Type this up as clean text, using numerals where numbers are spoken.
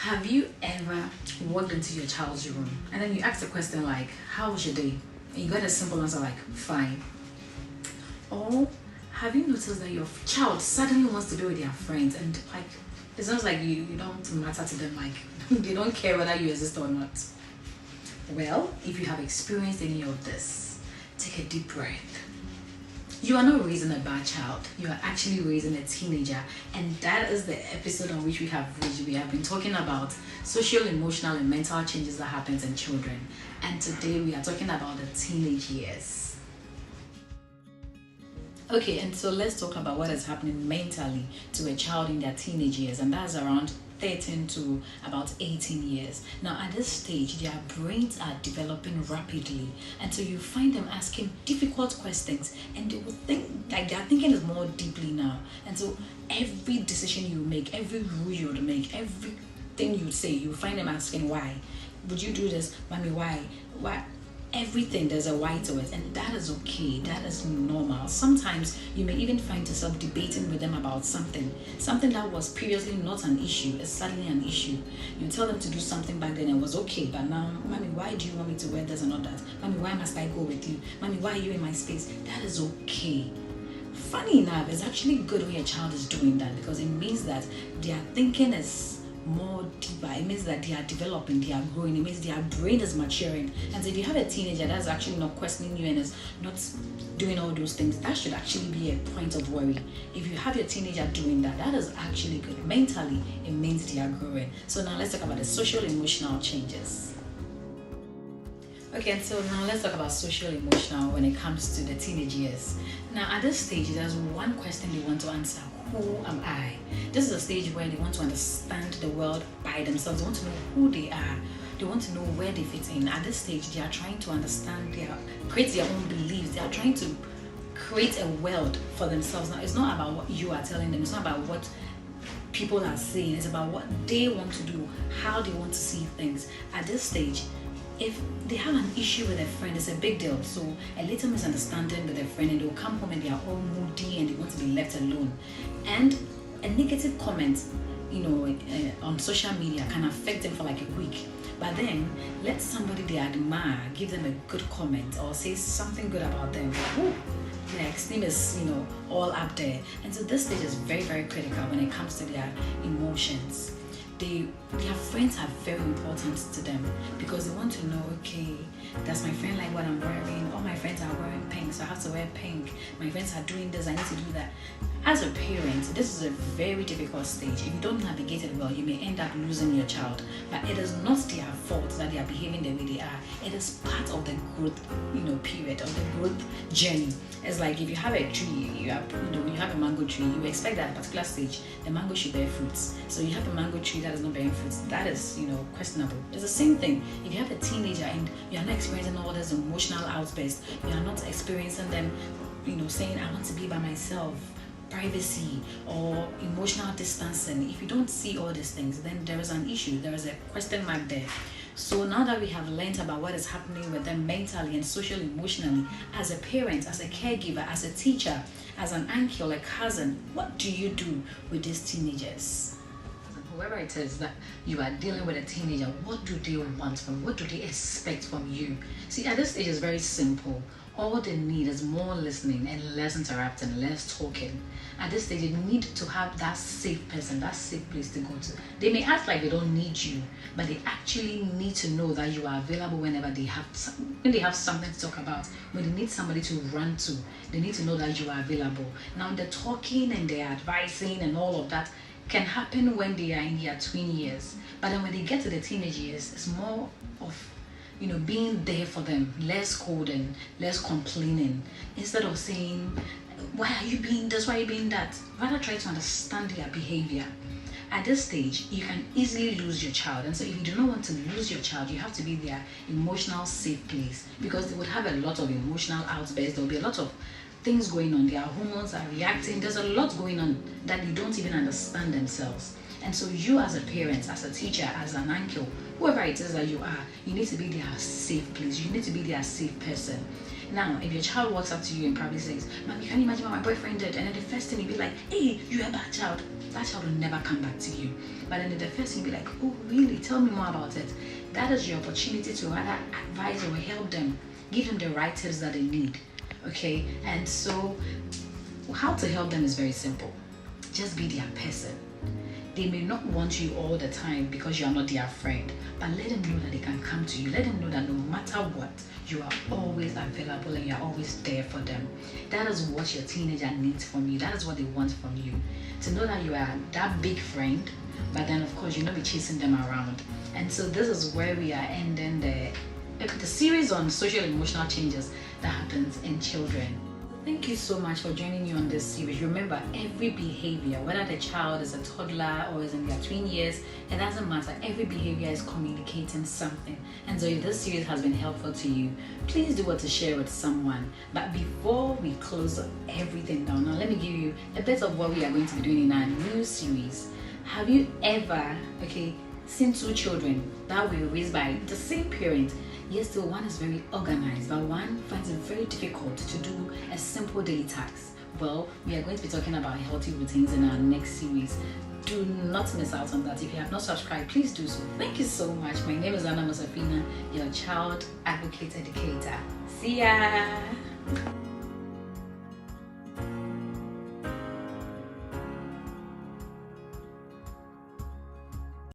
Have you ever walked into your child's room and then you ask a question like, how was your day? And you got a simple answer like, fine. Or have you noticed that your child suddenly wants to be with their friends and like it sounds like you don't matter to them, like they don't care whether you exist or not? Well, if you have experienced any of this, take a deep breath. You are not raising a bad child. You are actually raising a teenager. And that is the episode on which we have reached. We have been talking about social, emotional, and mental changes that happens in children. And today we are talking about the teenage years. Okay, and so let's talk about what is happening mentally to a child in their teenage years. And that's around 13 to about 18 years. Now at this stage, their brains are developing rapidly, and so you find them asking difficult questions, and they will think like their thinking is more deeply now. And so every decision you make, every rule you would make, everything you say, you find them asking why. Would you do this, mommy? Why? Everything, there's a why to it, and that is okay, that is normal. Sometimes you may even find yourself debating with them about something that was previously not an issue is suddenly an issue. You tell them to do something back then and it was okay, but now, mommy, why do you want me to wear this and not that? Mommy, why must I go with you? Mommy, why are you in my space? That is okay. Funny enough, it's actually good when your child is doing that, because it means that their thinking is more deeper. It means that they are developing, they are growing. It means their brain is maturing. And so if you have a teenager that's actually not questioning you and is not doing all those things, that should actually be a point of worry. If you have your teenager doing that, that is actually good. Mentally, it means they are growing. So now let's talk about the social emotional changes. Okay, so now let's talk about social emotional when it comes to the teenage years. Now at this stage, there's one question they want to answer. Who am I? This is a stage where they want to understand the world by themselves. They want to know who they are. They want to know where they fit in. At this stage, they are trying to understand, create their own beliefs. They are trying to create a world for themselves. Now, it's not about what you are telling them. It's not about what people are saying. It's about what they want to do, how they want to see things. At this stage, if they have an issue with a friend, it's a big deal. So a little misunderstanding with a friend and they'll come home and they are all moody and they want to be left alone. And a negative comment, on social media can affect them for like a week. But then let somebody they admire give them a good comment or say something good about them. Ooh, their esteem is, all up there. And so this stage is very, very critical when it comes to their emotions. Their friends are very important to them because they want to know, okay, does my friend like what I'm wearing? All my friends are wearing pink, so I have to wear pink. My friends are doing this, I need to do that. As a parent, this is a very difficult stage. If you don't navigate it well, you may end up losing your child. But it is not their fault that they are behaving the way they are. It is part of the growth, period, of the growth journey. It's like if you have a tree, you have a mango tree, you expect that at a particular stage, the mango should bear fruits. So you have a mango tree that is not bearing fruits. That is, questionable. It's the same thing. If you have a teenager and you are not experiencing all this emotional outbursts, you are not experiencing them, saying, I want to be by myself, privacy or emotional distancing. If you don't see all these things, then there is an issue. There is a question mark there. So now that we have learned about what is happening with them mentally and social emotionally, as a parent, as a caregiver, as a teacher, as an uncle, a cousin, what do you do with these teenagers? Whoever it is that you are dealing with a teenager, what do they want from you? What do they expect from you? See, at this stage it's very simple. All they need is more listening and less interrupting, less talking. At this stage, you need to have that safe person, that safe place to go to. They may act like they don't need you, but they actually need to know that you are available whenever when they have something to talk about, when they need somebody to run to, they need to know that you are available. Now, the talking and the advising and all of that can happen when they are in their tween years. But then when they get to the teenage years, it's more of being there for them, less scolding, less complaining, instead of saying, why are you being this, why are you being that? Rather try to understand their behavior. At this stage, you can easily lose your child. And so if you do not want to lose your child, you have to be their emotional safe place, because they would have a lot of emotional outbursts. There will be a lot of things going on. Their hormones are reacting. There's a lot going on that they don't even understand themselves. And so you as a parent, as a teacher, as an uncle, whoever it is that you are, you need to be their safe place. You need to be their safe person. Now, if your child walks up to you and probably says, "Mom, you can't imagine what my boyfriend did," and then the first thing you'd be like, "Hey, you're a bad child," that child will never come back to you. But then the first thing you'd be like, "Oh, really? Tell me more about it." That is your opportunity to either advise or help them, give them the right tips that they need. Okay, and so how to help them is very simple. Just be their person. They may not want you all the time because you are not their friend, but let them know that they can come to you. Let them know that no matter what, you are always available and you are always there for them. That is what your teenager needs from you. That is what they want from you. To know that you are that big friend, but then of course you'll not be chasing them around. And so this is where we are ending the series on social emotional changes that happens in children. Thank you so much for joining me on this series. Remember, every behavior, whether the child is a toddler or is in their tween years, it doesn't matter. Every behavior is communicating something. And so if this series has been helpful to you, please do what to share with someone. But before we close everything down, now let me give you a bit of what we are going to be doing in our new series. Have you ever, seen two children that were raised by the same parent? Yes, still one is very organized, but one finds it very difficult to do a simple daily task. Well, we are going to be talking about healthy routines in our next series. Do not miss out on that. If you have not subscribed, please do so. Thank you so much. My name is Anna Musafina, your child advocate educator. See ya!